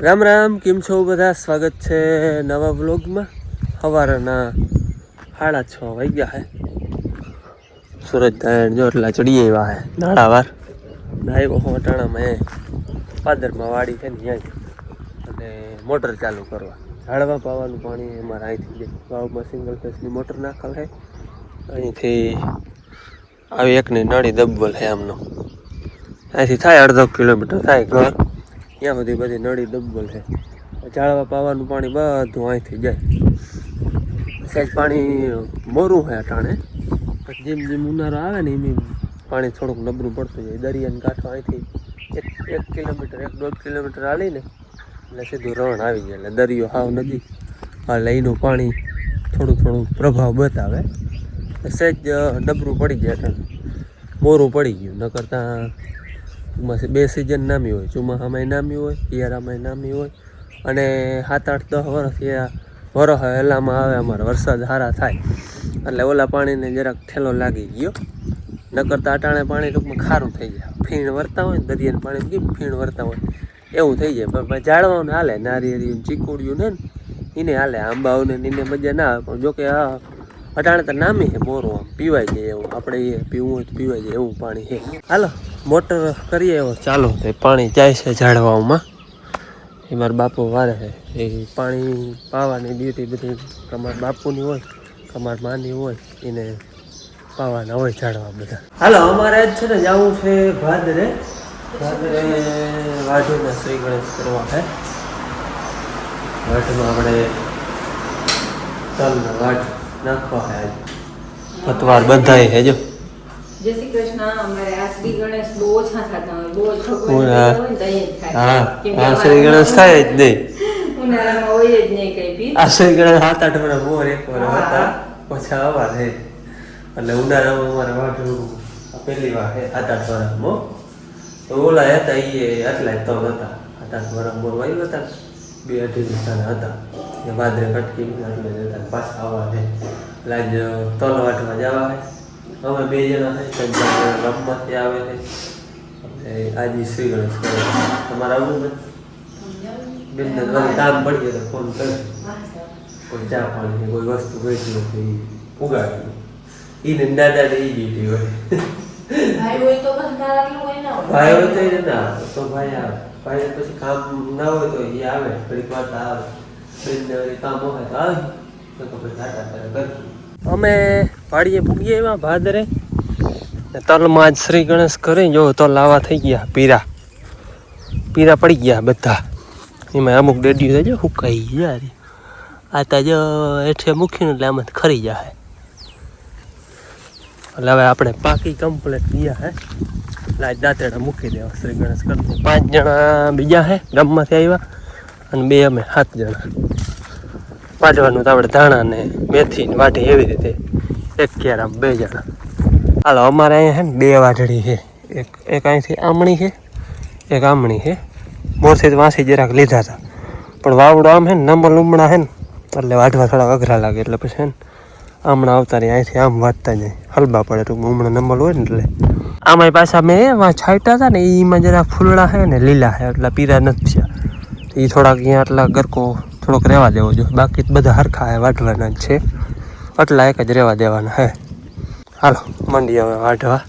રામ રામ, કેમ છો બધા? સ્વાગત છે નવા વ્લોગમાં. સવારના 6:30 વાગ્યા હે. સૂરજ જો એટલા ચડી આવ્યા હે નાળાવાર નાયકો હોટાણામાં પાદરમાં વાડી છે ને ત્યાં અને મોટર ચાલુ કરવા ઝાડવા પાવાનું પાણી અમારે અહીંથી જાય. વાવમાં સિંગલ ફેસની મોટર નાખેલ છે. અહીંથી આવી એકની નળી દબલ છે આમનો. અહીંથી થાય 1.5 કિલોમીટર થાય ઘર, ત્યાં સુધી બધી નળી દબલ છે. ઝાડવા પાવાનું પાણી બધું અહીંથી જાય. સહેજ પાણી મોરું છે અટાણે, જેમ જેમ ઉનાળો આવે ને એમ પાણી થોડુંક નબળું પડતું જાય. દરિયાને કાંઠો અહીંથી 1 કિલોમીટર 1.5 કિલોમીટર હાલીને એટલે સીધું રણ આવી જાય. એટલે દરિયો હાવ નજીક, એટલે એનું પાણી થોડું થોડું પ્રભાવ બતાવે. સહેજ નબળું પડી જાય, અટાણે મોરું પડી ગયું. ન કરતાં 2 સિઝન નામી હોય, ચોમાસામાં નામી હોય, શિયાળામાં નામી હોય, અને 7-8-10 વર્ષ એલામાં આવે અમારે વરસાદ સારા થાય એટલે ઓલા પાણીને જરાક ઠેલો લાગી ગયો. ન કરતાં અટાણે પાણી ટૂંકમાં ખારું થઈ જાય. ફીણ વરતા હોય ને દરિયાનું પાણી કેમ ફીણ વરતા હોય એવું થઈ જાય. પણ ઝાડવાને હાલે, નારિયેળિયું ચીકુડિયું ને એને હાલે, આંબાઓને એને મજા ના આવે. પણ જોકે અટાણે તો નામી છે મોરું, આમ પીવાઈ જાય એવું. આપણે એ પીવું હોય તો પીવાઈ જાય એવું પાણી છે. હાલો મોટર કરીએ એવો ચાલો. એ પાણી જાય છે ઝાડવામાં. એ મારા બાપુ વારે છે. એ પાણી પાવાની ડ્યુટી બધી તમારા બાપુની હોય, તમારા માની હોય, એને પાવાના હોય ઝાડવા બધા. હાલો અમારે જ છે ને જવું છે ભાદરે વાઢીના શ્રી ગણેશ કરવા છે. વાઢમાં આપણે તલના વાઢ નાખવા છે. આજે પતવાર બંધાય છે. જો જય શ્રી કૃષ્ણ. અમારે આ શ્રી ગણેશ બહુ ઓછા થતા હોય, બહુ ભગવાન હોય ને તો અહીં જ થાય. હા શ્રી ગણેશ થાય જ નહીં, ઉનાળામાં હોય જ નહીં કઈ બી. આ શ્રી ગણેશ 7-8 વર્ષ મોર એક વાર હતા ઓછા અવાર છે. એટલે ઉનાળામાં અમારે વાઢું પહેલી વાર છે 7-8 વર્ષમાં. તો ઓલા હતા એ એટલા જ તો હતા 7-8 વર્ષ મોર વાયુ હતા, 2-2.5 વીઘાના હતા. એ ભાદરે કટકી એટલે જતા પાછા આવવા છે. એટલે આજ તલ વાટવા જવા છે. અમે 2 જણા છે, રમતથી આવે છે. એટલે આજે શ્રી ગણેશ કરે. તમારે આવું ને બેનને કામ પડી જાય તો ફોન કરે, કોઈ ચા પાણી કોઈ વસ્તુ વેચી હોય તો એ ઉગાડી એને દાદાને એ ડ્યુટી હોય. ભાઈ હોય તો ભાઈ હોય તો એ ના આવે તો ભાઈ આવે. ભાઈ પછી કામ ના હોય તો એ આવે, ઘડીક વાર આવે. બેનને કામ હોય તો આવે તો પછી ટાટા કરે. અમે વાડીએ પૂગીએ એવા ભાદરે તલમાં આજ શ્રી ગણેશ કરી. જો તલ આવા થઈ ગયા, પીરા પડી ગયા બધા. એમાં અમુક ડેડીઓ થાય હુકાઈ ગયા. આ તો જો હેઠે મૂકીને એટલે આમાંથી ખરી જાય. એટલે હવે આપણે પાકી કમ્પ્લેટ ગયા હે. એટલે આજ દાંતેડા મૂકી દેવા શ્રી ગણેશ કરતી. 5 જણા બીજા હે ગામમાંથી આવ્યા અને 2 અમે 7 જણા. વાઢવાનું તો આપણે ધાણા ને મેથી ને વાઢી એવી રીતે 1 ક્યારામ 2 જણા. હાલો અમારે અહીંયા છે ને 2 વાઢડી છે. એક અહીંથી આમણી છે, એક આમણી છે. મોરથી તો વાંસી જરાક લીધા હતા, પણ વાવડો આમ છે ને નંબર લુમણા છે ને એટલે વાઢવા થોડા અઘરા લાગે. એટલે પછી છે ને આમણા આવતા રહી, અહીંથી આમ વાંચતા જાય, હલબા પડે. ટૂંકમાં હમણાં નંબર હોય ને એટલે આમાંય પાછા મેં વાં છાંટા હતા ને એમાં જરા ફૂલડા છે ને લીલા છે, એટલે પીરા નથી થયા. એ થોડાક અહીંયા આટલા ગરકો થોડોક રહેવા દેવો જોઈએ. બાકી બધા હરખા છે વાઢવાના જ છે, આટલા એક જ રહેવા દેવાના હે. હાલો મંડી હવે વાઢવા.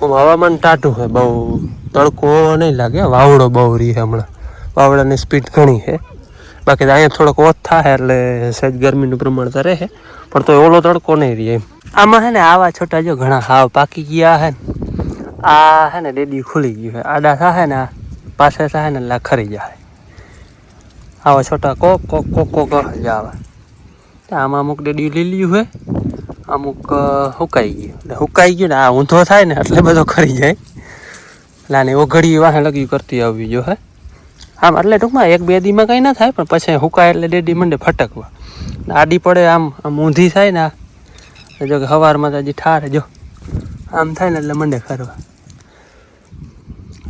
હવામાન ટાઢું છે, બહુ તડકો નહીં લાગે. વાવડો બહુ રહી છે હમણાં, વાવડાની સ્પીડ ઘણી છે. બાકી અહીંયા થોડોક ઓછ થાય એટલે સહેજ ગરમીનું પ્રમાણ તો રહે, પણ તો ઓલો તડકો નહીં રહે એમ. આમાં છે ને આવા છોટા જો ઘણા હાવ પાકી ગયા છે ને. આ છે ને ડેડી ખુલી ગયું છે, આડા થાય ને પાસે થાય ને એટલે ખરી જાય. આવા છોટા કોક કોક કોક કોક જ આવે. આમાં અમુક ડેડી લીલ્યું છે, અમુક સુકાઈ ગયું. એટલે સુકાઈ ગયું ને આ ઊંધો થાય ને એટલે બધો ખરી જાય. એટલે આને ઓઘડી વાહે લગી કરતી આવવી જો હે. આમ એટલે ટૂંકમાં 1-2 દીમાં કંઈ ના થાય, પણ પછી હુકાય એટલે ડેડી મંડે ફટકવા. આડી પડે આમ ઊંધી થાય ને. જો કે સવારમાં તો હજી ઠાર જો આમ થાય ને એટલે મંડે ખરવા.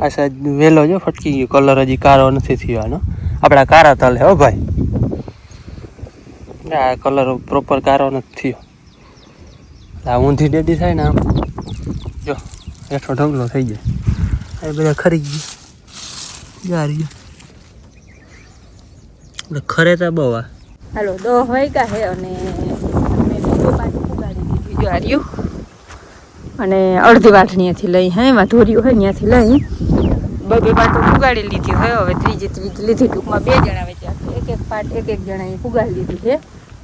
આ સાઈડ વેલો જો ફટકી ગયો, કલર હજી કાળો નથી થયો. આપણા કારા તલ હે હો ભાઈ, આ કલર પ્રોપર કાળો નથી થયો. આ ઊંધી ડેડી થાય ને આમ જો હેઠો ઢગલો થઈ જાય. એ બધા ખરી ગયું. જા રહ્યું ખરે તો બહુ આ હાલો 10 વાગ્યા છે અને મેં બીજો પાછું ઉગાડી દીધી જો હાર્યું અને અડધી વાટણીયાથી લઈ હે એમાં ધોર્યું હોય ત્યાંથી લઈ બે પાટો ઉગાડી લીધી હોય હવે ત્રીજી લીધી ટૂંકમાં 2 જણા વેચ્યા એક પાટ એક જણાએ ઉગાડી લીધી છે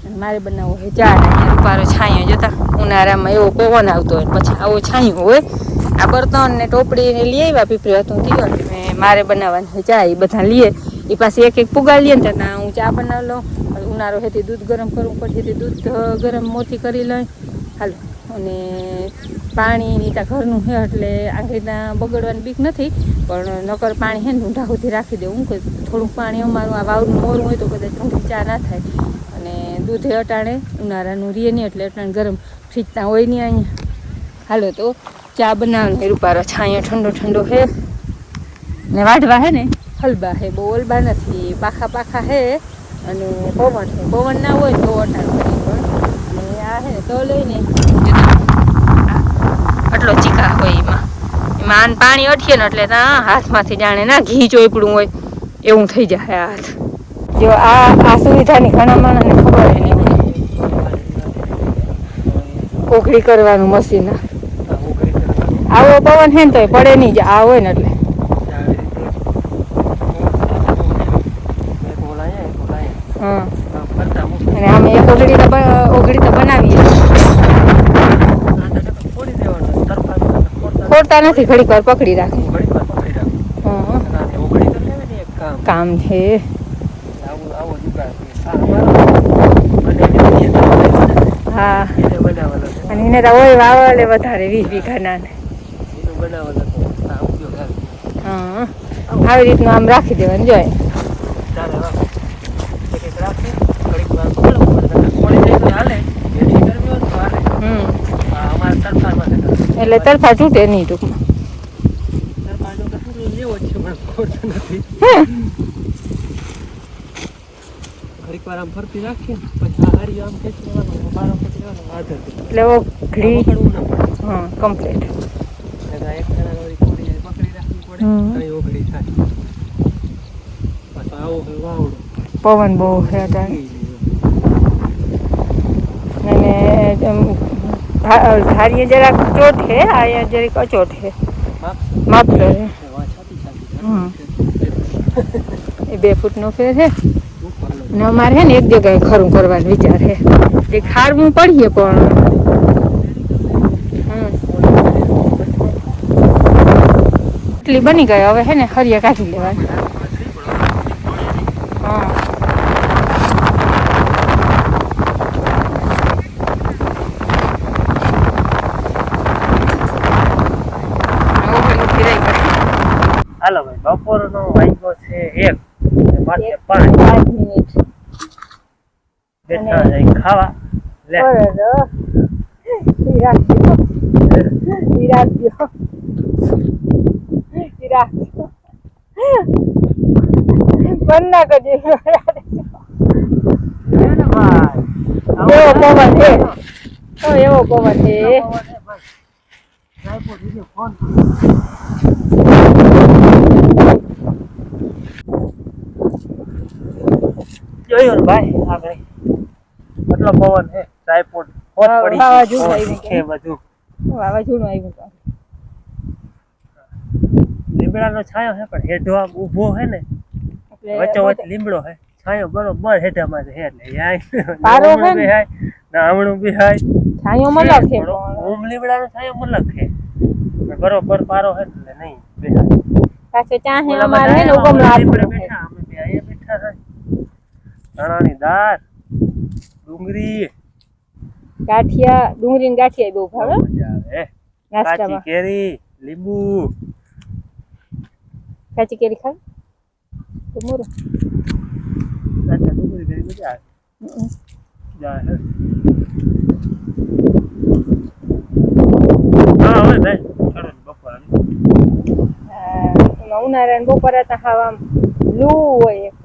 અને મારે બનાવવો છે ચા અહીંયા રૂપારો છાંયો જોતા ઉનાળામાં એવો પવન આવતો હોય પછી આવો છાંયો હોય આ બર્તન ને ટોપડી ને લઈ આવ્યા પીપળી હતું કીધું મેં મારે બનાવવાની છે ચા એ બધા લઈએ એ પાસે એક પુગાડી લઈએ ને ત્યાં હું ચા બનાવી લઉં ઉનાળો હેથી દૂધ ગરમ કરવું પડે દૂધ ગરમ મોથી કરી લઈ હાલો અને પાણીની ત્યાં ઘરનું છે એટલે આંગળીના બગડવાની બીક નથી પણ નકર પાણી છે ને ઊંઢા સુધી રાખી દેવું કે થોડુંક પાણી અમારું આ વાવનું મોરું હોય તો કદાચ ઊંધી ચા ના થાય અને દૂધે અટાણે ઉનાળાનું રીએ નહીં એટલે અટાણે ગરમ ફ્રીજના હોય નહીં અહીંયા હાલો તો ચા બનાવવાનું રૂપારો છાંયો ઠંડો છે ને વાઢવા હે ને હલબા હે બહુ હલબા નથી પાખા હે અને પવન છે પવન ના હોય તો અટાણ કરી પણ અને આ હે ને તો લઈને આટલો ચીકા હોય એમાં પાણી અઠીએ ને એટલે ત્યાં હાથમાંથી જાણે ના ઘી ચોપડું હોય એવું થઈ જાય હાથ જો આ સુવિધાની ઘણા માણસને ખબર હે નહીં કોકડી કરવાનું મશીન આવો પવન હે ને તો પડે નહીં જ આ હોય ને એટલે હા અને અમે એક ઓગળી તો બનાવીએ ખોરતા નથી ઘડીક વાર પકડી રાખે કામ છે હા અને એને તો હોય વાવલે વધારે 20 વીઘાના હા આવી રીતનું આમ રાખી દેવાનું જોઈએ એટલે તરફા તૂટે નહીં ટૂંકમાં એટલે ઓગળી હા કમ્પ્લીટ પવન બહુ છે અને ધારીએ જરાક ચોટ છે અહીંયા જરીક અચોટ છે માત્ર એ 2 ફૂટનો ફેર છે ને અમારે છે ને એક જગ્યાએ ખરું કરવાનો વિચાર છે જે ખારવું પડીએ પણ એટલી બની ગઈ હવે છે ને હરિયા કાઢી લેવાની હા હાલો ભાઈ બપોરનો વાગ્યો છે 1 માથે 5 મિનિટ બેઠા જાય ખાવા લે બન્ના કજી એવો પવન છે એવો પવન છે જોયું ને ભાઈ આ ભાઈ એટલો પવન છે ટ્રાયપોડ હોત પડી વાવાઝોડું આવ્યું છે બધું વાવાઝોડું આવ્યું લીમડાનો છાંયો છે પણ હેઠો આમ ઊભો છે ને વચ્ચોવચ્ચ લીમડો છે છાંયો બરોબર હેઠામાં છે એટલે પારો છે ને નામણું બી હાય છાંયો મલક છે ઓમ લીમડાનો છાંયો મલક છે બરોબર પારો છે એટલે નહીં બેહાય પાછો ચાહે અમારે હે ને ઉગમનો આથડો બેઠા અમે બે અહીંયા બેઠા છે ચણાની દાળ ડુંગળી ગાંઠિયા ડુંગળી ને ગાંઠિયા બહુ ભાવે કાચી કેરી લીંબુ કાચી કેરી ખાવ તો મોરો કાચા ડુંગળી કેરી મજા આવે જાય હા હવે ભાઈ ચલો બપોર ઉનાળાને બપોરે તો ખાવા લૂ હોય એક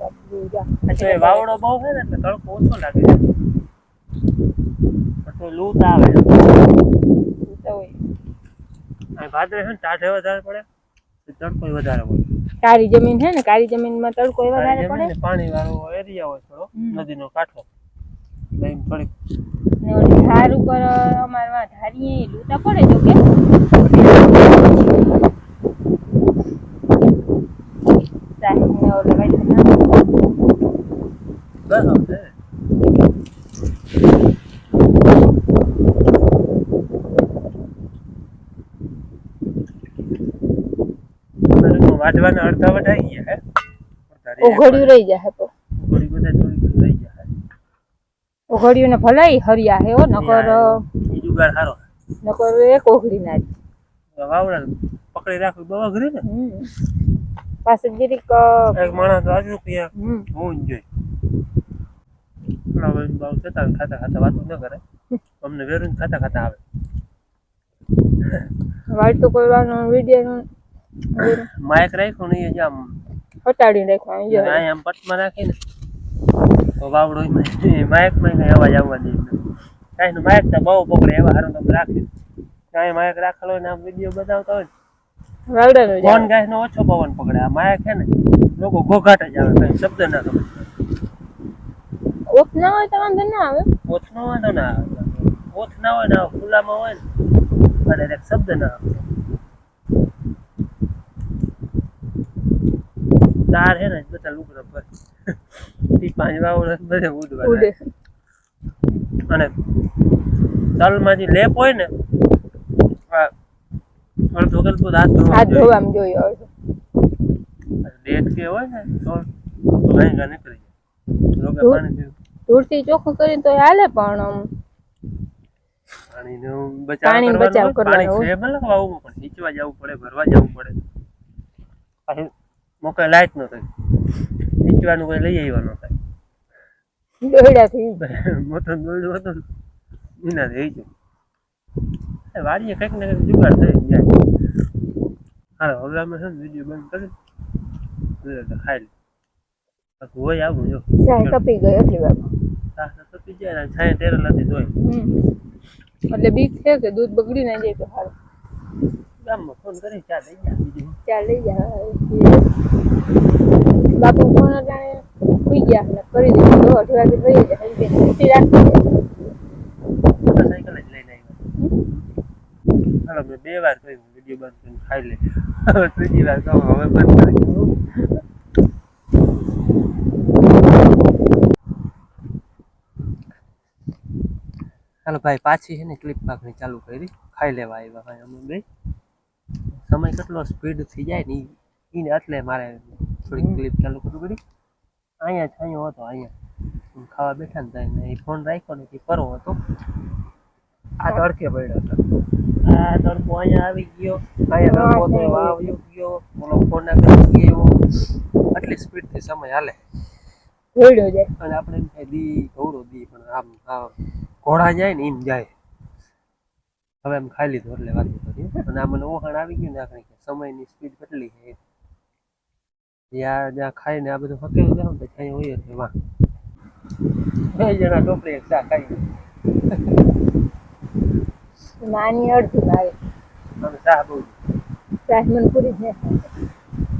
પછી વાવડો બહુ છે ને એટલે તડકો ઓછો લાગે પછી લૂ તો આવે ભાદરે છે ને ટાઢે વધારે પડે તડકો વધારે હોય કાળી જમીન હે ને, કાળી જમીનમાં તડકો એ વધારે પડે પાણી વાળો એરિયા હોય થોડો, નદીનો કાંઠો લઈને થોડીક ને ઓલી ધાર ઉપર અમારા ધારીએ લૂંટા પડે જો કે સાહેબ ને ઓલા વાઈટ વાઢવાના અડધા વઢાઈ ગયા હે, ઓઘડિયું રહી જાય તો ઓઘડી બધા થોડી રહી ગયા ઓઘડિયું ને ભલાઈ હરિયા હે હો, નકર ઈ જુગાડ હારો નકર એક ઓઘડી ના વાવડા પકડી રાખવી બહુ અઘરી ને પાસે જીરીક એક માણસ તો આજુ રૂપિયા હોવું જ જોઈએ. ભાવ થતા ખાતા ખાતા વાતો ન કરે, અમને વેરું ખાતા ખાતા આવે વાળ તો કોઈ વાર વિડીયો માઇક રાખ્યું ને એ આમ હટાડી રાખ્યું આમ પટમાં રાખીને તો વાવડો માઇકમાં કઈ અવાજ આવવા દે કાંઈ માઇક તો બહુ પકડે એવા હારું તમે રાખે કાંઈ માઇક રાખેલો હોય ને આમ વિડીયો બતાવતા હોય વાવડાનો ફોન ગાય નો ઓછો પવન પકડે, આ માઇક છે ને લોકો ઘોઘાટ જ આવે, કઈ શબ્દ ના ગમે. ઓફ ના હોય તો વાંધો ના આવે, ઓછ નો વાંધો ના આવે, ઓછ ના હોય ને ખુલ્લામાં હોય ને અને એક શબ્દ ના આવે. તાર હે ને બધા લુગડા પર પાંચ વાવડ બધે ઉડવા અને તલમાં જે લેપ હોય ને અડધો કલ્પો હાથ ધોવામાં જોયો ડેટ કે હોય ને તો ભયંકર નીકળી જાય પાણી ધૂળથી ચોખ્ખું કરીને તો હાલે, પણ પાણીનો બચાવ કરવાનો છે ભલે વાવવું પણ નીચવા જવું પડે, ભરવા જવું પડે, પછી મોકે લાઈટ ન થાય નીચવાનું કોઈ લઈ આવવાનું થાય દોયડાથી મોટો દોયડું હતું એના થઈ ગયું વાડીએ કંઈક ને કંઈક જુગાડ થઈ જાય. હાલો હવે અમે છે ને વિડીયો બંધ કરી ખાઈ લે હોય આવું જો કપી ગયો એટલી વાર તપી જાય ને છાંય તેર નથી ધોઈ એટલે બીક છે કે દૂધ બગડી ના જાય તો સારું. ગામમાં ફોન કરી ચા લઈ જા, બીજું ચા લઈ જા. બાપુ ફોન અટાણે સુઈ ગયા ને કરી દીધું તો 8 વાગે થઈ જાય રાખી મોટરસાઇકલ જ લઈને આવ્યા. હાલો મેં 2 વાર કહ્યું વિડીયો બંધ કરીને ખાઈ લે, હવે ત્રીજી વાર કહું હવે બંધ કરી. હાલો ભાઈ પાછી છે ને ક્લિપ પાકની ચાલુ કરી, ખાઈ લેવા આવ્યા ભાઈ અમે બે. સમય કેટલો સ્પીડ થઈ જાય ને એને એટલે મારે થોડીક ક્લિપ ચાલુ કરવી પડી. અહીંયા છાંયો હતો, અહીંયા ખાવા બેઠા ને ત્યાં એ ફોન રાખ્યો ને એ પરવો હતો, આ તડકે પડ્યો હતો, આ તડકો અહીંયા આવી ગયો, અહીંયા તડકો તો વાવ્યો ગયો, ઓલો ફોન ના કરી ગયો, આટલી સ્પીડથી સમય હાલે ઘોડો જાય અને આપણે એમ થાય દી ઘોડો દી પણ આમ ઘોડા જાય ને એમ જાય. હવે એમ ખાઈ લીધું એટલે વાતો કરીએ અને આ મને ઓહાણ આવી ગયું ને આપણે સમયની સ્પીડ કેટલી છે જ્યાં ખાઈને આ બધું ફકેલું જાવ ને ત્યાં હોય એટલે વાહ 2 જણા ટોપલી એક ચા ખાઈ નાની અડધી આવે અને ચા બહુ ચા મને પૂરી જ નહીં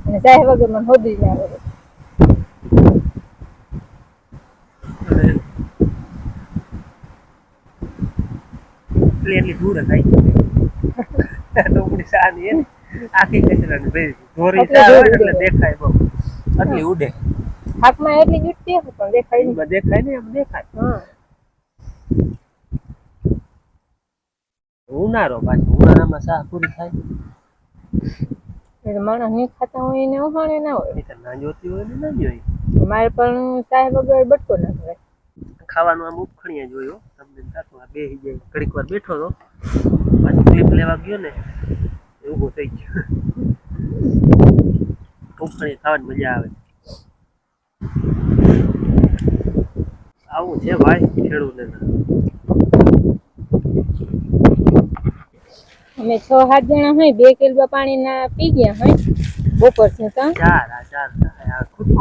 અને ચા વગર મને હોદી ના આવે એટલી દૂર થાય ટોપડી ચા ની આખી કચરાની ભાઈ ધોરી ચા હોય એટલે દેખાય બહુ આટલી ઉડે હાથમાં એટલી જુટતી હશે પણ દેખાય નહીં, દેખાય ને એમ દેખાય. ઉનાળો પાછો ઉનાળામાં ચા પૂરી થાય એટલે માણસ નહીં ખાતા હોય એને ઉહાણે ના હોય, ના જોતી હોય ને ના જોઈ. મારે પણ ચા વગર બટકો ના થાય. ખાવાનું આમ ઉપખણીએ જોયો તમને થતું આ બે જાય ઘડીક વાર બેઠો હતો પાછી ક્લિપ લેવા ગયો ને ઊભો થઈ ગયો. ઉપખણી ખાવાની મજા આવે. આવું છે ભાઈ ખેડૂતને. અમે 6-7 જણા હોય 2 કેલબા પાણી ના પી ગયા હોય બપોર છે તો 4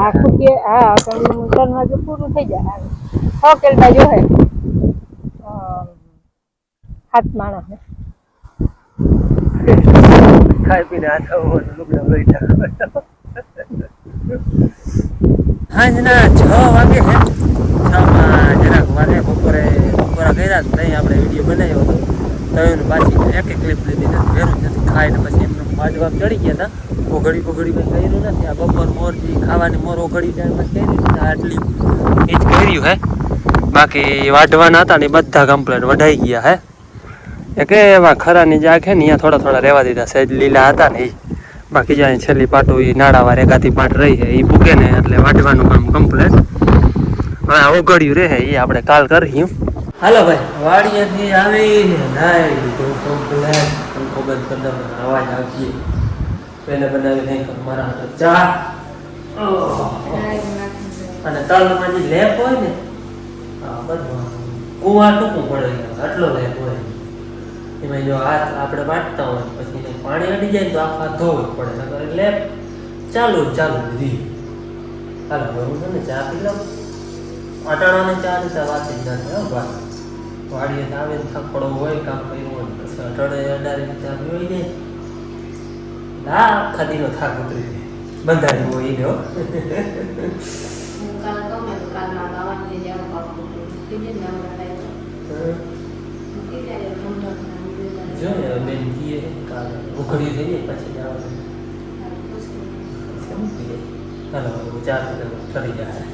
આ ખૂટી હા તો 3 વાગે પૂરું થઈ જાય. 6 કેલબા જો હે 7 માણસ ખાઈ પીને આ લુગડા લઈ જાય સાંજના 6 વાગે છે. 6માં જરાક વારે બપોરે કર્યા જ નહીં. આપણે વિડીયો બનાવ્યો હતો તો એનું પાછી એક ક્લિપ લીધી નથી. વેરું જ નથી ખાઈને પછી એમનું વાજવા ચડી ગયા હતા. ઓઘડી કંઈ કર્યું નથી. આ બપોર મોરથી ખાવાની મોર ઓઘડી ટાઈમમાં કરી આટલી એ જ કર્યું હે. બાકી વાઢવાના હતા ને એ બધા કમ્પ્લેટ વઢાઈ ગયા હે. એ કે એમાં ખરાની જાગ છે ને અહીંયા થોડા રહેવા દીધા સહેજ લીલા હતા ને એ. બાકી જ્યાં છેલ્લી પાટું એ નાળાવાર એકાથી પાટ રહી છે એ પૂકે ને એટલે વાઢવાનું કામ કમ્પ્લેટ. હવે ઓગળ્યું રહે એ આપણે કાલ કરીશું. હાલો ભાઈ, વાડીએથી આવીને નાઈ લીધું કમ્પ્લેટ. પંખો બંધ કરી દઉં, અવાજ આવશે. પહેલા બનાવી નહીં મારા હાથે ચા અને તલમાં જે લેપ હોય ને બધું કુવા ટૂંકું પડે આટલો લેપ હોય. એમાં જો હાથ આપણે વાટતા હોય પછી એને પાણી અડી જાય તો આખા ધોવું જ પડે. નકર લેપ ચાલુ રી. હાલો હું છે ને ચા પી લઉં. અટાણાની ચા ની વાત જ નથી. હા ભાઈ, વાડીએ આવે ને થકડો હોય કામ કર્યું હોય પછી અટાણે અડાડીને ચા પીવાઈ જાય. આખા દીનો થાક ઉતરી જાય. બંધારી હોય એને જો ને બેન કીએ કાલે ઉઘડી થઈ જાય પછી જવાનું. હાલો ચા ઠરી જાય.